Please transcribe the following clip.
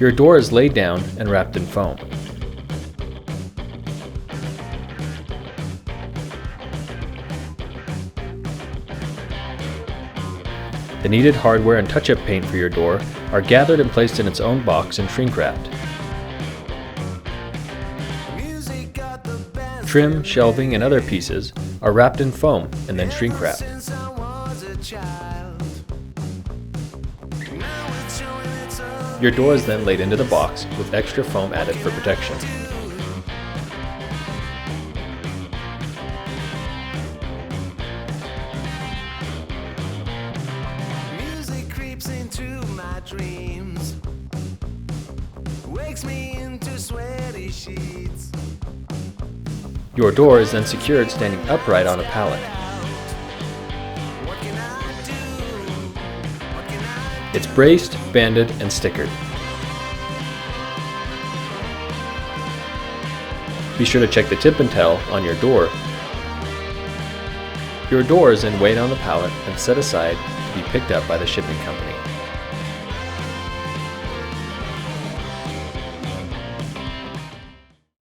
Your door is laid down and wrapped in foam. The needed hardware and touch-up paint for your door are gathered and placed in its own box and shrink-wrapped. Trim, shelving, and other pieces are wrapped in foam and then shrink-wrapped. Your door is then laid into the box with extra foam added for protection. Music creeps into my dreams, wakes me into sweaty sheets. Your door is then secured standing upright on a pallet. What can I do? What can I It's braced, banded, and stickered. Be sure to check the tip and tail on your door. Your door is then weighed on the pallet and set aside to be picked up by the shipping company.